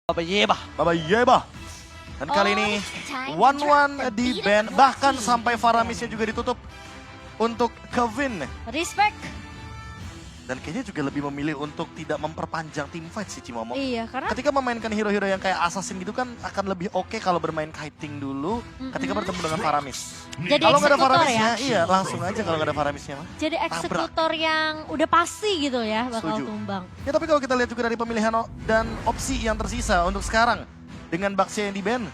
Baba Yeba. Baba Yeba. Dan kali ini 1-1 di ban, bahkan sampai Faramisnya juga ditutup untuk Kevin. Respect. Dan kayaknya juga lebih memilih untuk tidak memperpanjang team fight sih Cimomo. Iya, karena Ketika memainkan hero-hero yang kayak assassin gitu kan akan lebih oke kalau bermain kiting dulu ketika bertemu dengan Faramis. jadi Kalau nggak ada eksekutor Faramisnya, ya. iya langsung aja kalau nggak ada Faramisnya mah. Jadi eksekutor yang udah pasti gitu ya bakal Setuju. tumbang. Ya tapi kalau kita lihat juga dari pemilihan dan opsi yang tersisa untuk sekarang dengan Baxia yang di ban,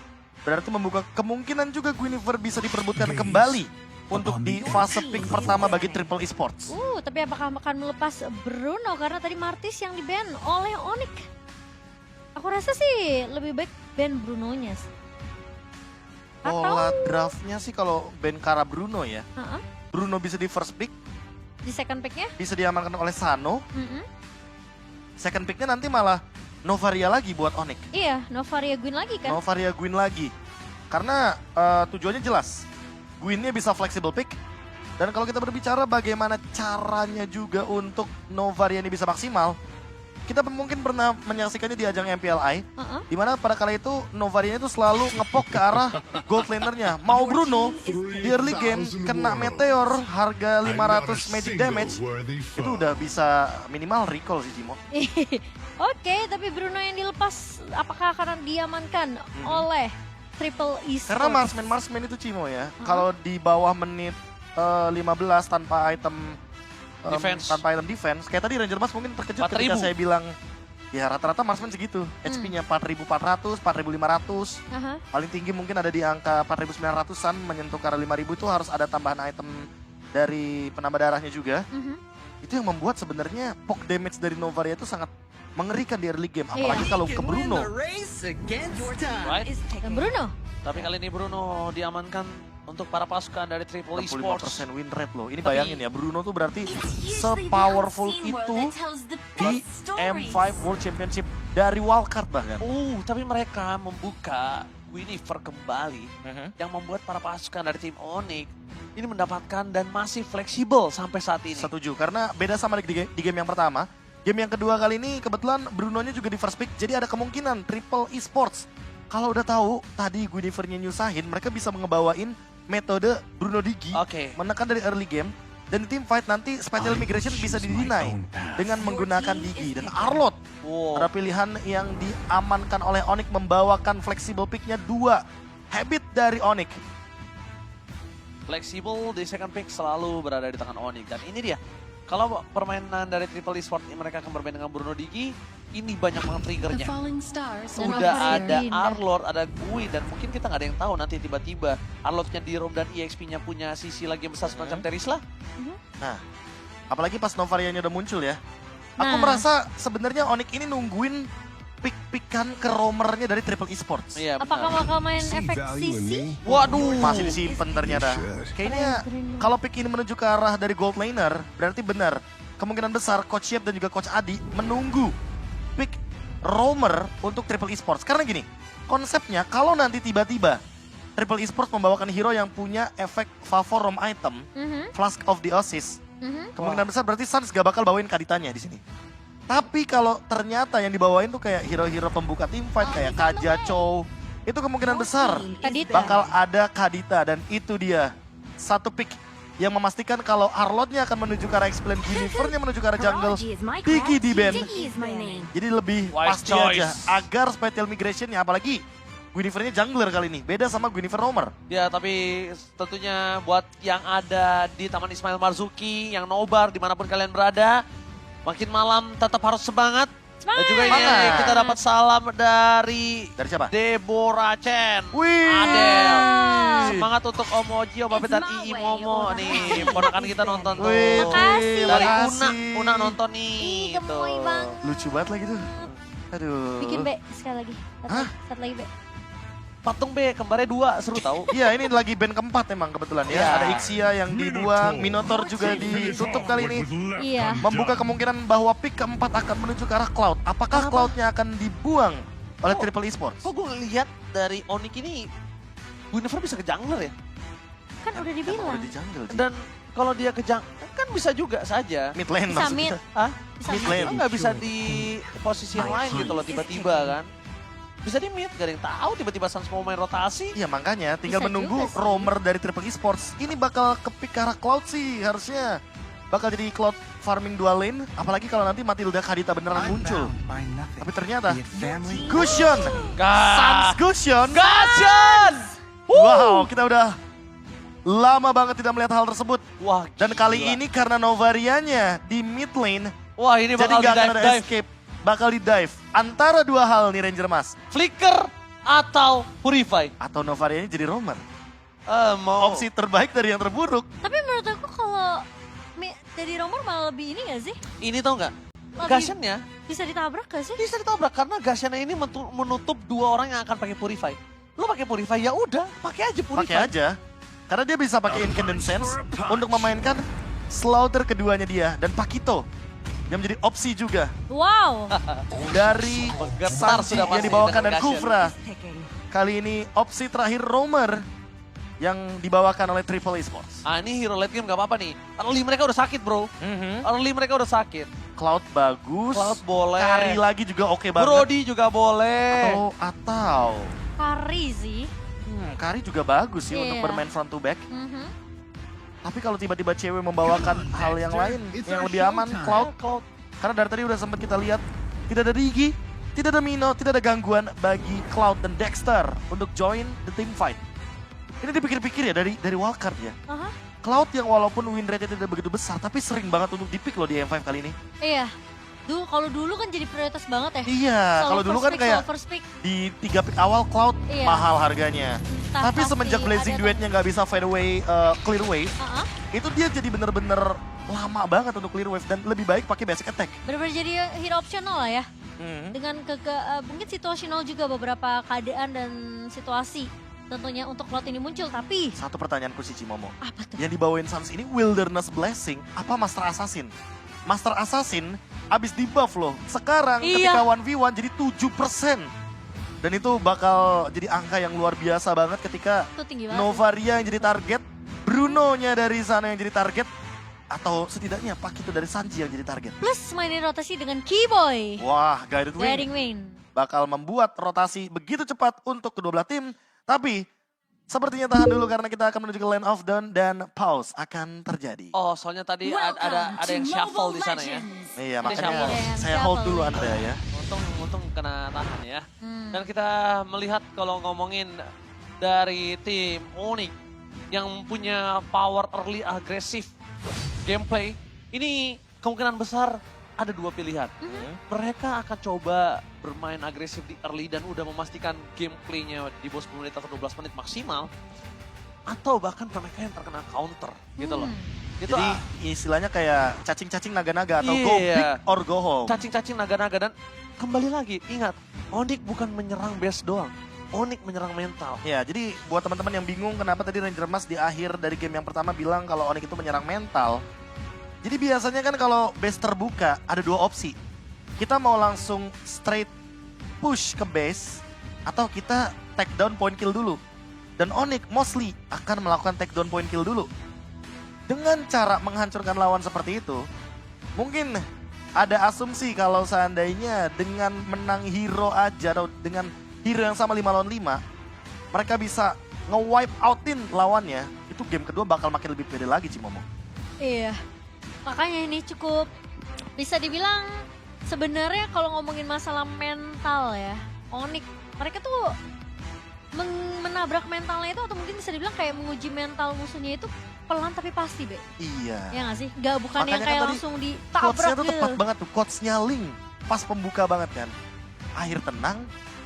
berarti membuka kemungkinan juga Guinevere bisa diperebutkan kembali untuk di fase pick pertama bagi Triple Esports. Tapi apakah akan melepas Bruno karena tadi Martis yang di-ban oleh Onyx. Aku rasa sih lebih baik ban Brunonya. Pola draftnya sih kalau ban Kara Bruno ya. Bruno bisa di first pick, Di second pick-nya? bisa diamankan oleh Sano. Second picknya nanti malah Novaria lagi buat Onyx. Iya, Novaria Gwyn lagi kan? Novaria Gwyn lagi. Karena tujuannya jelas. Gwynnya bisa flexible pick. Dan kalau kita berbicara bagaimana caranya juga untuk Novaria ini bisa maksimal. Kita mungkin pernah menyaksikannya di ajang MPLI. Dimana pada kala itu Novaria itu selalu ngepok ke arah gold lanernya. Mau Bruno di early game kena meteor harga 500 magic damage. Itu udah bisa minimal recall sih Cimo. Oke, tapi Bruno yang dilepas apakah akan diamankan oleh Triple Esports? Karena marksman itu Cimo ya. Kalau di bawah menit 15 tanpa item defense. Kayak tadi Ranger Mas mungkin terkejut ketika saya bilang ya rata-rata marksman segitu. HP-nya 4.400, 4.500. Paling tinggi mungkin ada di angka 4.900-an, menyentuh ke arah 5.000 itu harus ada tambahan item dari penambah darahnya juga. Itu yang membuat sebenarnya poke damage dari Novaria itu sangat mengerikan di early game, apalagi kalau ke Bruno. Right? Dan Bruno? Tapi kali ini Bruno diamankan untuk para pasukan dari Triple Esports. 65% win rate loh. Ini bayangin ya, Bruno tuh berarti se-powerful itu di M5 World Championship dari wildcard bahkan. Tapi mereka membuka Guinevere kembali yang membuat para pasukan dari tim Onyx ini mendapatkan dan masih fleksibel sampai saat ini. Setuju, karena beda sama di game yang pertama. Game yang kedua kali ini kebetulan Brunonya juga di first pick, jadi ada kemungkinan Triple Esports. Kalau udah tahu tadi Guinevere-nya nyusahin, mereka bisa ngebawain metode Bruno Digi, menekan dari early game. Dan di team fight nanti Spatial Migration bisa di-deny dengan menggunakan Digi. Dan Arlot, ada pilihan yang diamankan oleh Onyx membawakan flexible pick-nya 2. Habit dari Onyx. Fleksibel di second pick selalu berada di tangan Onyx. Dan ini dia, kalau permainan dari Triple Esports mereka akan bermain dengan Bruno Digi, ini banyak banget triggernya. Udah ada Arlord, ada Gui, dan mungkin kita nggak ada yang tahu nanti tiba-tiba Arlordnya di roam dan EXP-nya punya sisi lagi yang besar semacam Terisla. Nah, apalagi pas Novarianya udah muncul ya. Aku merasa sebenarnya Onyx ini nungguin pick-pickan ke roamernya dari Triple Esports. Iya, apakah bakal main efek sisi? Waduh, masih disimpan ternyata. Kayaknya kalau pick ini menuju ke arah dari gold laner, berarti benar. Kemungkinan besar Coach Yep dan juga Coach Adi menunggu pick roamer untuk Triple Esports. Karena gini, konsepnya kalau nanti tiba-tiba Triple Esports membawakan hero yang punya efek favor roam item, Flask of the Oasis, kemungkinan besar berarti Suns gak bakal bawain Kaditanya di sini. Tapi kalau ternyata yang dibawain tuh kayak hero-hero pembuka team fight kayak Kaja, Chow, itu kemungkinan besar bakal ada Kadita. Dan itu dia, satu pick yang memastikan kalau Arlotnya akan menuju ke arah Explain, Guinevere-nya menuju ke arah jungle, Digi di ban. Jadi lebih pasti aja agar Spatial Migration-nya, apalagi Guinevere-nya jungler kali ini, beda sama Guinevere roamer. Ya, tapi tentunya buat yang ada di Taman Ismail Marzuki, yang nobar dimanapun kalian berada, makin malam tetap harus semangat. Dan juga ini kita dapat salam dari siapa? Deborah Chen. Adel. Semangat untuk Om Oji, Om Babet dan Ii Momo nih. Ponakan kita nonton tuh. Makasih. Dari Una nonton nih. Gemoy banget. Lucu banget lagi tuh. Aduh. Bikin B sekali lagi. Satu lagi B. Patung B, kembarnya 2, seru tahu. Iya, ini lagi band keempat emang kebetulan ya. Ada Ixia yang dibuang, Minotaur juga ditutup kali ini. Iya. Membuka kemungkinan bahwa pick keempat akan menuju ke arah Cloud. Apakah Cloud-nya akan dibuang oleh Triple Esports? Kok gue lihat dari Onyx ini, Guinevere bisa ke jungler ya? Kan udah dibilang. Udah di jungle. Dan kalau dia ke jungler, kan bisa juga saja. Mid lane Bisa maksudnya. mid. Hah? Bisa Mid lane. Nggak bisa di posisi yang lain gitu loh tiba-tiba kan. bisa di mid, gak ada yang tahu tiba-tiba Suns mau main rotasi. Iya makanya tinggal Bisa menunggu juga sih. roamer dari Triple Esports. Ini bakal kepick ke arah Cloud sih harusnya. Bakal jadi Cloud farming 2 lane. Apalagi kalau nanti Matilda Kadita beneran muncul. Tapi ternyata Gusion! Sans Gusion! Gashan! Wow, kita udah lama banget tidak melihat hal tersebut. Wah, Dan kali gila. ini karena Novarianya di mid lane, Wah ini jadi bakal nggak akan ada di-dive-dive. escape. Bakal di dive. Antara dua hal nih Ranger Mas. Flicker atau Purify. Atau Novarianya jadi roamer. Mau Opsi terbaik dari yang terburuk. Tapi menurut aku kalau jadi roamer malah lebih ini gak sih? ini tau nggak? Lebih Gashannya bisa ditabrak gak sih? bisa ditabrak karena Gashannya ini menutup 2 orang yang akan pakai Purify. Lo pakai Purify ya udah, pakai aja Purify. Pakai aja. Karena dia bisa pakai Incandescence untuk memainkan Slaughter keduanya dia. Dan Pakito yang menjadi opsi juga Wow. dari Getar Sanji sudah yang pasti dibawakan dengan dan Gashan. Kufra. Kali ini opsi terakhir roamer yang dibawakan oleh Triple Esports. Ah ini hero late game gak apa-apa nih. Early mereka udah sakit bro. Early mereka udah sakit. Cloud bagus. Cloud boleh. Kari lagi juga oke banget. Brody juga boleh. Atau Kari sih. Kari juga bagus sih Iya. untuk bermain front to back. Mhm. Tapi kalau tiba-tiba cewek membawakan hal yang lain yang lebih aman, Cloud. Karena dari tadi udah sempat kita lihat tidak ada Rigi, tidak ada Mino, tidak ada gangguan bagi Cloud dan Dexter untuk join the team fight. Ini dipikir-pikir ya dari wildcard ya. Aha. Cloud yang walaupun win rate-nya tidak begitu besar, tapi sering banget untuk di-pick loh di M5 kali ini. Iya. Kalau dulu kan jadi prioritas banget ya. Iya, kalau dulu kan kayak first pick. di 3 pick awal Cloud Iya. mahal harganya. Tapi Pasti semenjak Blazing ada Duetnya nggak bisa fade away, clear wave, Aha. itu dia jadi bener-bener lama banget untuk clear wave dan lebih baik pakai basic attack. Bener-bener jadi hero optional lah ya. Hmm. Dengan mungkin situasional juga beberapa keadaan dan situasi tentunya untuk Cloud ini muncul. Tapi Satu pertanyaanku sih Cimomo. apa tuh? Yang dibawain Suns ini Wilderness Blessing apa Master Assassin? Master Assassin abis di buff loh. Sekarang Iya. ketika 1v1 jadi 7%. Dan itu bakal jadi angka yang luar biasa banget ketika Itu tinggi banget. Novaria yang jadi target, Bruno-nya dari sana yang jadi target, atau setidaknya Pakito dari Sanji yang jadi target. Plus mainin rotasi dengan Keyboy. Wah, Guided Wing Guiding Wing. bakal membuat rotasi begitu cepat untuk kedua belah tim. Tapi sepertinya tahan dulu karena kita akan menuju ke Land of Dawn dan pause akan terjadi. Oh soalnya tadi ada yang shuffle di sana ya. Iya, Ada makanya shuffle. saya hold dulu Anda ya. Untung kena tahan ya. Hmm. Dan kita melihat kalau ngomongin dari tim Onyx yang punya power early agresif gameplay, ini kemungkinan besar ada 2 pilihan. Mereka akan coba bermain agresif di early dan udah memastikan gameplaynya di bawah 10 menit atau 12 menit maksimal. Atau bahkan mereka yang terkena counter gitu loh. Itu Jadi istilahnya kayak cacing-cacing naga-naga atau go Iya. big or go home. cacing-cacing naga-naga dan kembali lagi ingat Onyx bukan menyerang base doang. Onyx menyerang mental. Ya, jadi buat teman-teman yang bingung kenapa tadi Ranger Mas di akhir dari game yang pertama bilang kalau Onyx itu menyerang mental. Jadi biasanya kan kalau base terbuka ada 2 opsi. Kita mau langsung straight push ke base atau kita take down point kill dulu. Dan Onyx mostly akan melakukan take down point kill dulu. Dengan cara menghancurkan lawan seperti itu, mungkin ada asumsi kalau seandainya dengan menang hero aja atau dengan hero yang sama 5 lawan 5, mereka bisa nge-wipe outin lawannya, itu game kedua bakal makin lebih pede lagi Cimomo. Iya. Makanya ini cukup bisa dibilang sebenarnya kalau ngomongin masalah mental ya, Onyx mereka tuh menabrak mentalnya itu atau mungkin bisa dibilang kayak menguji mental musuhnya itu pelan tapi pasti, Be. Iya. Ya nggak sih? Gak bukan Makanya yang kan kayak tadi langsung Quotes-nya ditabrak tuh gitu. tepat banget tuh, quotes-nya Ling. Pas pembuka banget kan. Akhir tenang,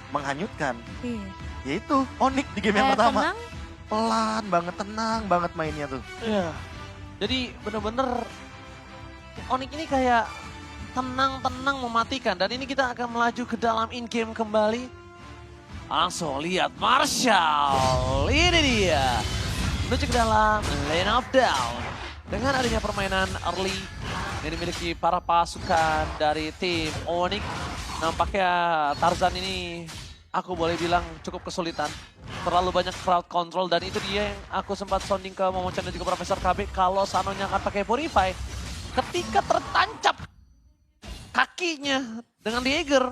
menghanyutkan. Iya. Yaitu Onyx di game yang pertama. Tenang, Pelan banget, tenang banget mainnya tuh. Iya. Jadi bener-bener Onyx ini kayak tenang-tenang mematikan. Dan ini kita akan melaju ke dalam in-game kembali. Langsung lihat Marshall. Ini dia. Menuju ke dalam Lane of Down. Dengan adanya permainan early yang dimiliki para pasukan dari tim Onyx. Nampaknya Tarzan ini aku boleh bilang cukup kesulitan. Terlalu banyak crowd control dan itu dia yang aku sempat sounding ke Momochan dan juga Profesor KB. Kalau Sanonya akan pakai Purify, ketika tertancap kakinya dengan Dieger.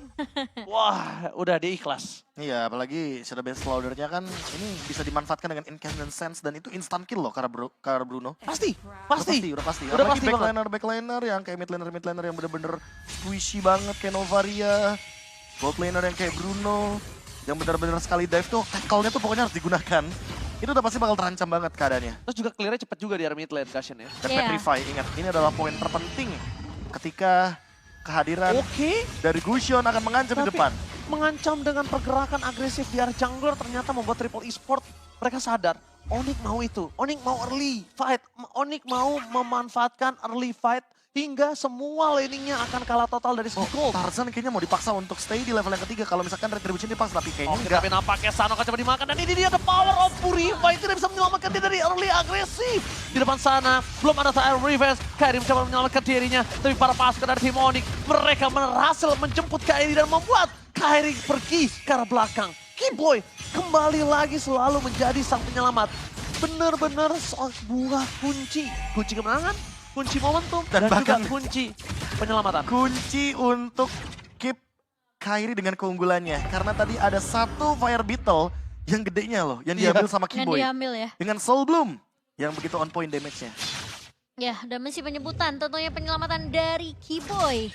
Wah, udah dia ikhlas. Iya, apalagi Shadow Bane Slaughter-nya kan ini bisa dimanfaatkan dengan Incandescent Sense dan itu instant kill loh karena Bruno. Pasti. Udah pasti. Udah Apalagi pasti banget. backliner yang kayak midlaner yang bener-bener squishy banget kayak Novaria. Gold laner yang kayak Bruno, yang bener-bener sekali dive tuh tackle-nya tuh pokoknya harus digunakan. Itu udah pasti bakal terancam banget keadaannya. Terus juga clear-nya cepet juga di area mid lane Cushion ya. Dan Iya. Petrify, ingat ini adalah poin terpenting ketika kehadiran Oke. dari Gusion akan mengancam di Tapi depan. mengancam dengan pergerakan agresif di area jungler ternyata membuat Triple Esport mereka sadar. Onyx mau itu, Onyx mau early fight, Onyx mau memanfaatkan early fight hingga semua laningnya akan kalah total dari segi gold. Tarzan kayaknya mau dipaksa untuk stay di level yang ketiga kalau misalkan Retribution dipaksa, tapi kayaknya Oke, enggak. tapi nampaknya Sano akan coba dimakan dan ini dia the power of Purify tidak bisa menyelamatkan dia dari early agresif. Di depan sana belum ada Tire Reverse, Kairi mencoba menyelamatkan dirinya, tapi para pasukan dari tim Onyx mereka berhasil menjemput Kairi dan membuat Kairi pergi ke arah belakang. Keyboy kembali lagi selalu menjadi sang penyelamat. Benar-benar sebuah kunci kemenangan, kunci momentum, Dan dan juga bahkan kunci penyelamatan. Kunci untuk keep Kairi dengan keunggulannya. Karena tadi ada satu Fire Beetle yang gedenya loh, yang diambil sama Yang Keyboy. diambil ya. Dengan Soul Bloom yang begitu on point damage-nya. Ya, dan masih penyebutan tentunya penyelamatan dari Keyboy.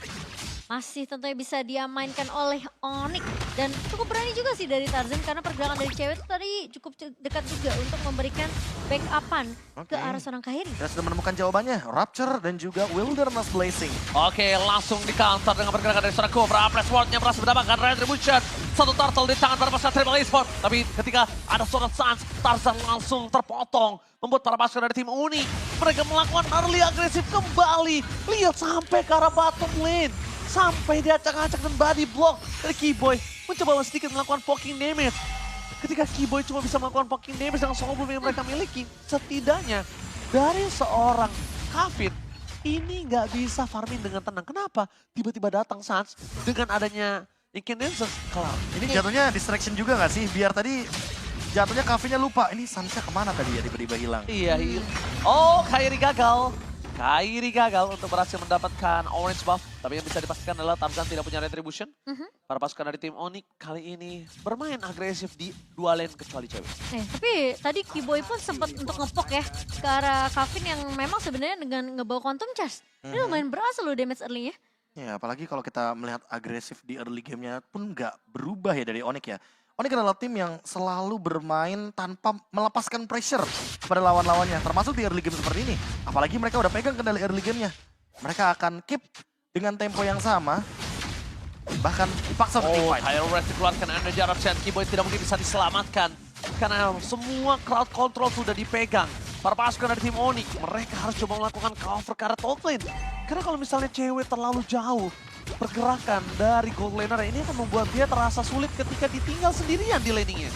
Masih tentunya bisa diamankan oleh Onyx. Dan cukup berani juga sih dari Tarzan karena pergerakan dari cewek itu tadi cukup dekat juga untuk memberikan backup-an Oke. ke arah seorang Kairi. Kita sudah menemukan jawabannya, Rapture dan juga Wilderness Blazing. Oke, langsung di counter dengan pergerakan dari seorang Cobra. Flash Ward-nya berhasil mendapatkan Retribution. Satu turtle di tangan para pasukan Triple Esport. Tapi ketika ada seorang Sans, Tarzan langsung terpotong. Membuat para pasukan dari tim Uni. Mereka melakukan early agresif kembali. Lihat sampai ke arah bottom lane. Sampai diacak-acak dan body block dari Keyboy. Mencoba sedikit melakukan poking damage. Ketika Keyboy cuma bisa melakukan poking damage dengan soul bloom yang mereka miliki. Setidaknya dari seorang Kavit ini nggak bisa farming dengan tenang. Kenapa? Tiba-tiba datang Sans dengan adanya Incandescent kelar. Ini jatuhnya distraction juga nggak sih? Biar tadi jatuhnya Kavinya lupa. Ini Sansa kemana tadi ya tiba-tiba hilang. Iya, oh Kairi gagal. Kairi gagal untuk berhasil mendapatkan orange buff. Tapi yang bisa dipastikan adalah Tarzan tidak punya retribution. Para pasukan dari tim Onyx kali ini bermain agresif di dua lane kecuali cewek. Tapi tadi Keyboy pun sempat untuk ngepok ya ke arah Kavin yang memang sebenarnya dengan ngebawa Quantum Charge. Ini lumayan berhasil loh damage early-nya. Ya, apalagi kalau kita melihat agresif di early game-nya pun nggak berubah ya dari Onyx ya. Onyx adalah tim yang selalu bermain tanpa melepaskan pressure kepada lawan-lawannya. Termasuk di early game seperti ini. Apalagi mereka udah pegang kendali early game-nya. Mereka akan keep dengan tempo yang sama. Bahkan dipaksa untuk Oh, fight. Tire Red dikeluarkan energi Eruption. Keyboy tidak mungkin bisa diselamatkan. Karena semua crowd control sudah dipegang. Para pasukan dari tim Onyx, mereka harus coba melakukan cover ke arah top lane. Karena kalau misalnya cewek terlalu jauh, pergerakan dari gold laner ini akan membuat dia terasa sulit ketika ditinggal sendirian di laningnya.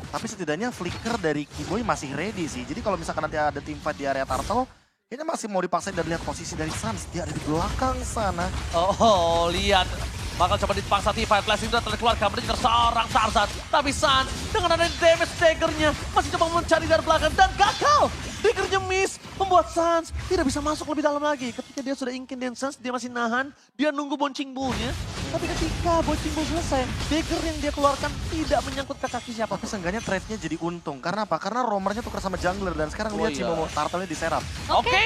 Tapi setidaknya flicker dari Keyboy masih ready sih. Jadi kalau misalkan nanti ada team fight di area Turtle, kayaknya masih mau dipaksain dan lihat posisi dari Sans. Dia ada di belakang sana. Oh, lihat. Bakal coba dipaksa T5, Blessing sudah terkeluarkan menuju seorang Tarzan. Tapi San dengan ada damage dagger-nya masih coba mencari dari belakang dan gagal. Dagger-nya miss, membuat Sans tidak bisa masuk lebih dalam lagi. Ketika dia sudah Incandescent, dia masih nahan, dia nunggu Bouncing Bull-nya. Tapi ketika Bouncing Bull selesai, dagger yang dia keluarkan tidak menyangkut ke kaki siapa. Tapi seenggaknya trade-nya jadi untung. Karena apa? Karena roamernya tukar sama jungler dan sekarang Oh lihat iya. Cimomo Turtle-nya diserap. Oke,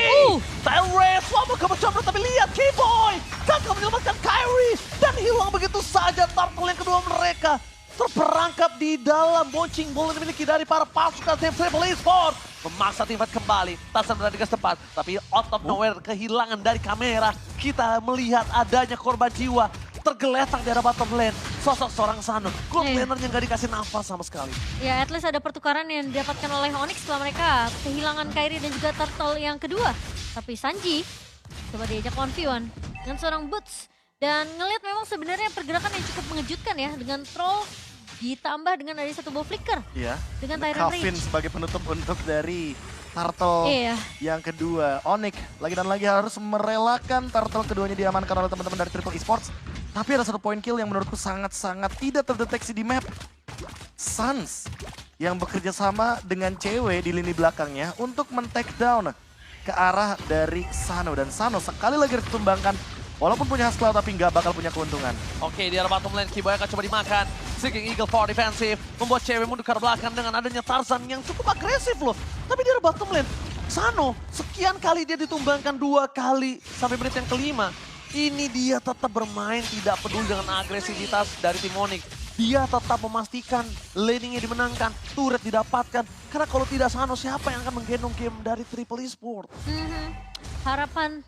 Tile Red selalu kemencoba tapi lihat Keyboy gagal menyelamatkan Kairi dan hilang begitu saja. Turtle yang kedua mereka terperangkap di dalam Bouncing Ball yang dimiliki dari para pasukan tim Triple Esport. Memaksa tim fight kembali, Tarzan berada di gas tepat. Tapi out of nowhere kehilangan dari kamera. Kita melihat adanya korban jiwa tergeletak di arah bottom lane. Sosok seorang Sano, gold laner yang gak dikasih nafas sama sekali. Ya, at least ada pertukaran yang didapatkan oleh Onyx setelah mereka kehilangan Kairi dan juga Turtle yang kedua. Tapi Sanji coba diajak 1v1 dengan seorang Boots. Dan ngelihat memang sebenarnya pergerakan yang cukup mengejutkan ya dengan Troll ditambah dengan ada satu ball flicker. Iya. Dengan Tyrant Kavin Rage. sebagai penutup untuk dari Turtle Iya. yang kedua. Onyx lagi dan lagi harus merelakan Turtle keduanya diamankan oleh teman-teman dari Triple Esports. Tapi ada satu point kill yang menurutku sangat-sangat tidak terdeteksi di map. Sans yang bekerja sama dengan cewek di lini belakangnya untuk men-take down ke arah dari Sano. Dan Sano sekali lagi harus ditumbangkan Walaupun punya Haskell tapi nggak bakal punya keuntungan. Oke, di arah bottom lane, Kiboy akan coba dimakan. Seeking Eagle for defensif, membuat cewek mundur ke arah belakang dengan adanya Tarzan yang cukup agresif loh. Tapi di arah bottom lane, Sano, sekian kali dia ditumbangkan 2 kali sampai menit yang kelima. Ini dia tetap bermain tidak peduli dengan agresivitas dari tim Onyx. Dia tetap memastikan laningnya dimenangkan, turret didapatkan. Karena kalau tidak Sano, siapa yang akan menggendong game dari Triple Esports? Harapan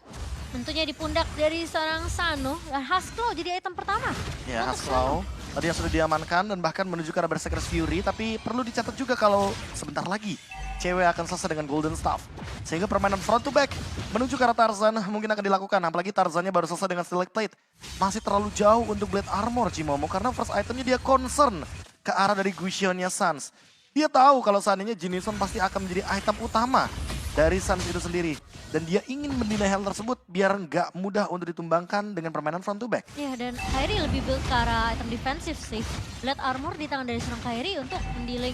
tentunya di pundak dari seorang Sano dan Haskell jadi item pertama. Ya, untuk Haskell tadi yang sudah diamankan dan bahkan menuju ke arah Berserker's Fury. Tapi perlu dicatat juga kalau sebentar lagi cewek akan selesai dengan Golden Staff. Sehingga permainan front to back menuju ke arah Tarzan mungkin akan dilakukan. Apalagi Tarzannya baru selesai dengan Select Plate. Masih terlalu jauh untuk Blade Armor Cimomo karena first itemnya dia concern ke arah dari Gusionnya Suns. Dia tahu kalau seandainya Jinison pasti akan menjadi item utama dari Suns itu sendiri. Dan dia ingin mendinai hal tersebut biar nggak mudah untuk ditumbangkan dengan permainan front to back. Ya, dan Kairi lebih build ke arah item defensif sih. Blade Armor di tangan dari seorang Kairi untuk mendealing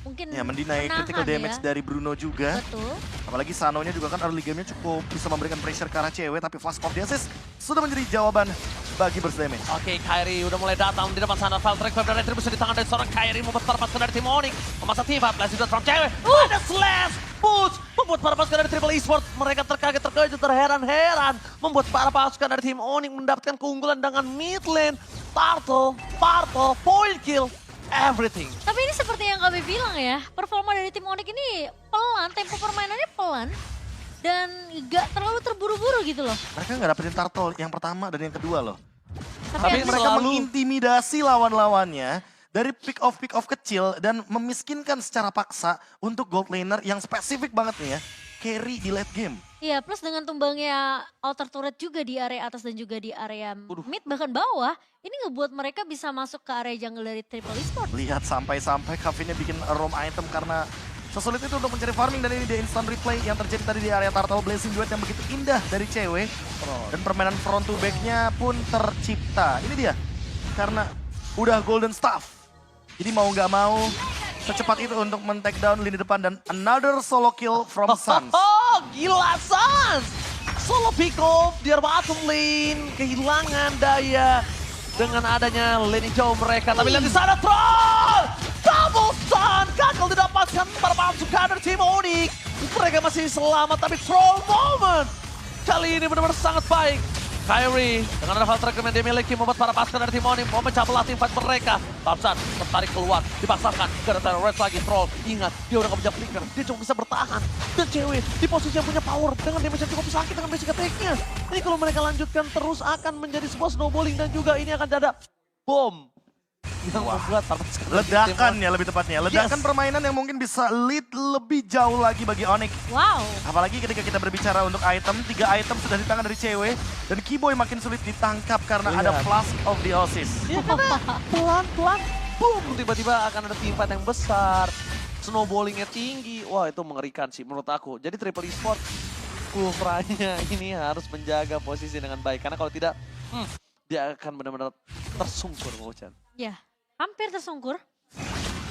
mungkin Ya, mendinai menahan critical damage ya. dari Bruno juga. Betul. Apalagi Sanonya juga kan early game-nya cukup bisa memberikan pressure ke arah cewek. Tapi Flash of the Assist sudah menjadi jawaban bagi burst damage. Oke, Kairi udah mulai datang di depan sana. Valtrek Web dan Retribution di tangan dari seorang Kairi. Membuat para pasukan dari tim Onyx. Memasang Tifa, blast juga from cewek. Ada slash, push. Membuat para pasukan dari Triple Esports. Mereka terkaget-terkejut, terheran-heran. Membuat para pasukan dari tim Onyx mendapatkan keunggulan dengan mid lane. Turtle, point kill. Everything. Tapi ini seperti yang kami bilang ya, performa dari tim Onyx ini pelan, tempo permainannya pelan. Dan gak terlalu terburu-buru gitu loh. Mereka nggak dapetin turtle yang pertama dan yang kedua loh. Tapi yang Mereka selalu mengintimidasi lawan-lawannya dari pick off kecil dan memiskinkan secara paksa untuk gold laner yang spesifik banget nih ya. Carry di late game. Iya, plus dengan tumbangnya outer turret juga di area atas dan juga di area mid bahkan bawah, ini ngebuat mereka bisa masuk ke area jungle dari Triple Esports. Lihat sampai-sampai Kavinnya bikin roam item karena sesulit itu untuk mencari farming dan ini dia instant replay yang terjadi tadi di area Turtle Blazing Duet yang begitu indah dari cewek. Dan permainan front to back-nya pun tercipta. Ini dia, karena udah golden staff. Jadi mau nggak mau secepat itu untuk men-take down lini depan dan another solo kill from Suns. Oh, gila Suns! Solo pick off di bottom lane. Kehilangan daya dengan adanya lane hijau mereka. Tapi lihat di sana Troll! Double stun! Gagal didapatkan para pasukan dari tim Onyx. Mereka masih selamat tapi Troll moment. Kali ini benar-benar sangat baik. Kairi dengan ada Valtrek yang dia miliki membuat para pasukan dari tim Onyx mau memecah belah tim fight mereka. Thompson tertarik keluar, dipaksakan ke arah Red lagi. Troll ingat dia udah gak punya flicker, dia cuma bisa bertahan. Dan cewek di posisi yang punya power dengan damage yang cukup sakit dengan basic attack-nya. Ini kalau mereka lanjutkan terus akan menjadi sebuah snowballing dan juga ini akan ada bom. Yang membuat para pasukan dari tim Ledakan Onyx. ya lebih tepatnya. Ledakan permainan yang mungkin bisa lead lebih jauh lagi bagi Onyx. Wow. Apalagi ketika kita berbicara untuk item, 3 item sudah di tangan dari cewek. Dan Kiboy makin sulit ditangkap karena ada Lihat. Flask of the Oasis. Ya karena pelan-pelan, boom, tiba-tiba akan ada team fight yang besar. Snowballingnya tinggi, wah itu mengerikan sih menurut aku. Jadi Triple Esports, Kulfranya ini harus menjaga posisi dengan baik. Karena kalau tidak, dia akan benar-benar tersungkur, Ngocan. Ya, hampir tersungkur.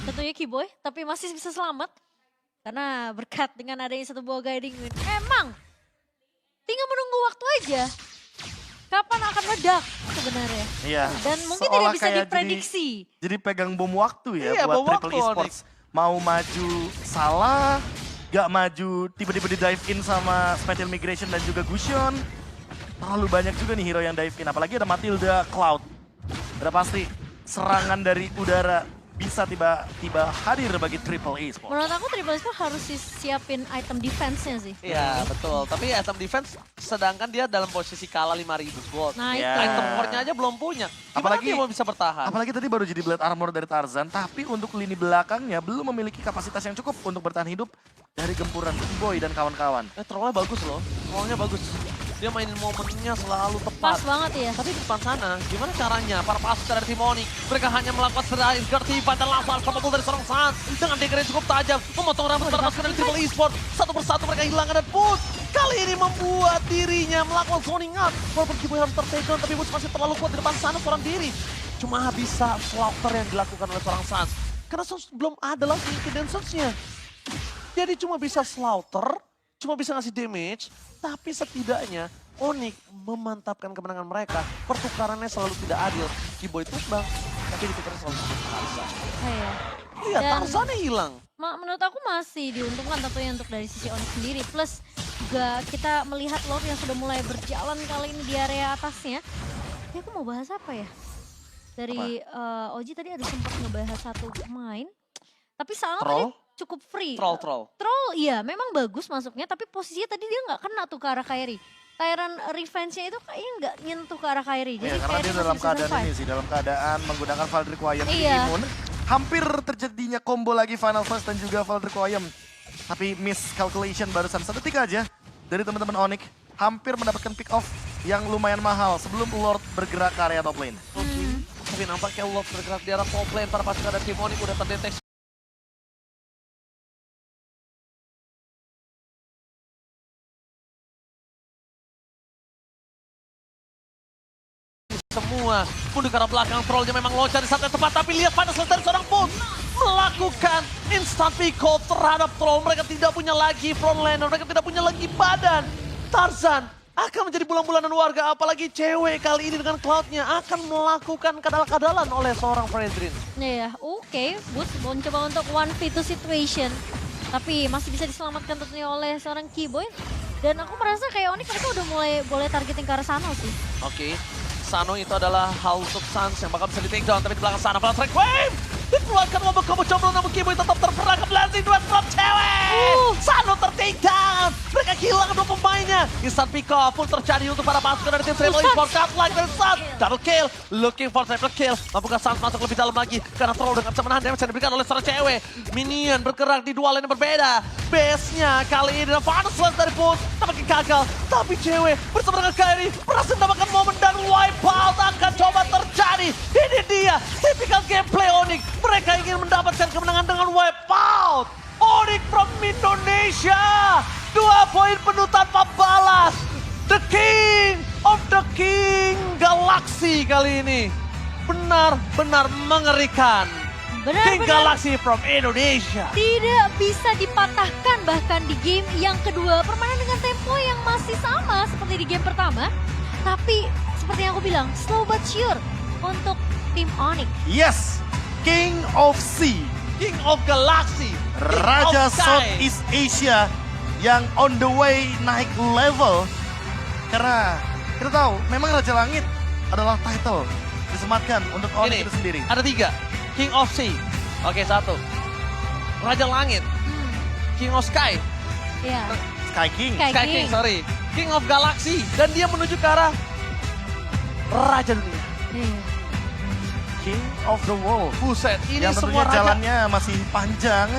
Tentunya Kiboy, tapi masih bisa selamat. Karena berkat dengan adanya satu buah guiding win. Emang, tinggal menunggu waktu aja. Kapan akan meledak sebenarnya. Iya. Dan mungkin seolah tidak bisa kayak diprediksi. Jadi pegang bom waktu ya Iya, buat bom Triple waktu, Esports. Mau maju salah, gak maju tiba-tiba di dive in sama Spatial Migration dan juga Gusion. Terlalu banyak juga nih hero yang dive in, apalagi ada Matilda Cloud. Udah pasti serangan dari udara bisa tiba-tiba hadir bagi Triple Esports. Menurut aku Triple Esports harus siapin item defense-nya sih. Iya betul, tapi item defense sedangkan dia dalam posisi kalah 5.000 gold. Nah Ya. itu. Item core-nya aja belum punya. Gimana Apalagi- dia mau bisa bertahan? Apalagi tadi baru jadi Blade Armor dari Tarzan, tapi untuk lini belakangnya belum memiliki kapasitas yang cukup untuk bertahan hidup dari gempuran Boy dan kawan-kawan. Trollnya bagus loh, trollnya bagus. Dia mainin momennya selalu tepat. Pas banget ya. Tapi di depan sana, gimana caranya para pasukan dari tim Onyx? Mereka hanya melakukan serangan gertipan dan langsung kabul dari seorang Suns. Dengan dagger yang cukup tajam, memotong rambut para pasukan dari Triple Esports. Satu persatu mereka hilangkan dan push. Kali ini membuat dirinya melakukan zoning out. Walaupun Kiboy harus tertake down, tapi Push masih terlalu kuat di depan sana seorang diri. Cuma bisa slaughter yang dilakukan oleh seorang Suns. Karena Suns belum ada lagi incidence-nya. Jadi cuma bisa slaughter, cuma bisa ngasih damage, tapi setidaknya Onyx memantapkan kemenangan mereka. Pertukarannya selalu tidak adil. Kiboy tumbang, tapi ditukarnya selalu sama Tarzan. Iya. Iya, Dan- Tarzannya hilang. Menurut aku masih diuntungkan tentunya untuk dari sisi Onyx sendiri. Plus juga kita melihat Lord yang sudah mulai berjalan kali ini di area atasnya. Ya aku mau bahas apa ya? Dari Oji tadi ada sempat ngebahas satu pemain. Tapi Sano tadi Troll? cukup free. Troll. Troll iya memang bagus masuknya. Tapi posisinya tadi dia nggak kena tuh ke arah Kairi. Tyrant revenge-nya itu kayaknya nggak nyentuh ke arah Kairi. Ya, karena dia Kairi dalam masih bisa keadaan survive. ini sih, dalam keadaan menggunakan Valdrick Wyam Iya. imun. Hampir terjadinya combo lagi Final Flash dan juga Valdrick Wyam. Tapi miscalculation barusan 1-3 aja dari teman-teman Onyx. Hampir mendapatkan pick off yang lumayan mahal sebelum Lord bergerak ke area top lane. Tapi nampaknya Lord bergerak di arah top lane. Para pasukan dari tim Onyx udah terdeteksi. Semua mundur ke arah belakang, trollnya memang loncat di saat yang tepat, tapi lihat pada selesai seorang pun melakukan instant pick off terhadap troll. Mereka tidak punya lagi frontliner, mereka tidak punya lagi badan. Tarzan akan menjadi bulan-bulanan warga, apalagi cewek kali ini dengan Cloud-nya akan melakukan kadal-kadalan oleh seorang Fredrin. Iya, oke. Boots mencoba untuk 1v2 situation. Tapi masih bisa diselamatkan tentunya oleh seorang Kiboy. Dan aku merasa kayak Onyx mereka udah mulai boleh targeting ke arah Sano sih. Oke, Sano itu adalah House of Suns yang bakal bisa di take down, tapi di belakang sana Flash Track Wave dikeluarkan combo combro, namun Kiboy tetap terperangkap Lansing dua drop cewek. Sano ter-take down, mereka kehilangan dua pemainnya. Instant pick off pun terjadi untuk para pasukan dari tim Triple Esports. Cut like dan Suns, double kill, looking for triple kill. Mampukah Suns masuk lebih dalam lagi, karena Troll udah gak bisa menahan damage yang diberikan oleh seorang cewek. Minion bergerak di dua lane yang berbeda. Base-nya kali ini adalah Final Slash dari Pulse, tampaknya gagal. Tapi cewek bersama dengan Kairi berhasil mendapatkan momen dan wipeout akan coba terjadi. Ini dia, typical gameplay Onyx. Mereka ingin mendapatkan kemenangan dengan wipeout. Onyx from Indonesia. 2 poin penuh tanpa balas. The King of the King Galaxy kali ini. Benar-benar mengerikan. King Benar-benar Galaxy from Indonesia. tidak bisa dipatahkan bahkan di game yang kedua. Permainan dengan tempo yang masih sama seperti di game pertama. Tapi seperti yang aku bilang, slow but sure untuk tim Onyx. Yes, King of Sea, King of Galaxy. King Raja of Sky. Southeast Asia yang on the way naik level. Karena kita tahu memang Raja Langit adalah title disematkan untuk Onyx itu sendiri. Ada 3. King of Sea. Oke, 1. Raja Langit. King of Sky. Ya, Sky King. Sky King. Sorry. King of Galaxy. Dan dia menuju ke arah Raja Dunia. Iya. King of the World. Buset, ini Yang semua tentunya raja. jalannya masih panjang.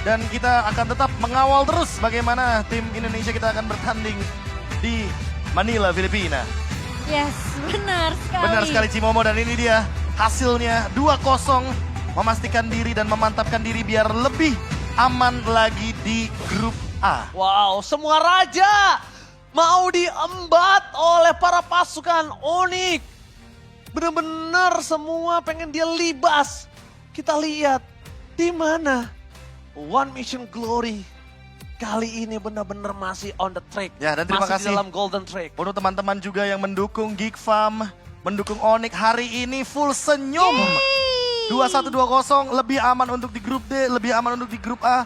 Dan kita akan tetap mengawal terus bagaimana tim Indonesia kita akan bertanding di Manila, Filipina. Yes, benar sekali. Benar sekali Cimomo, dan ini dia hasilnya 2-0, memastikan diri dan memantapkan diri biar lebih aman lagi di grup A. Wow, semua raja mau diembat oleh para pasukan Onyx. Bener-bener semua pengen dia libas. Kita lihat di mana One Mission Glory kali ini benar-benar masih on the track. Ya, dan terima masih kasih di dalam golden track. untuk teman-teman juga yang mendukung Geek Farm, mendukung Onyx hari ini full senyum. 21-20 lebih aman untuk di grup D, lebih aman untuk di grup A.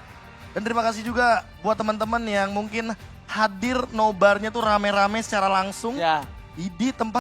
Dan terima kasih juga buat teman-teman yang mungkin hadir nobarnya tuh rame-rame secara langsung Ya. di tempat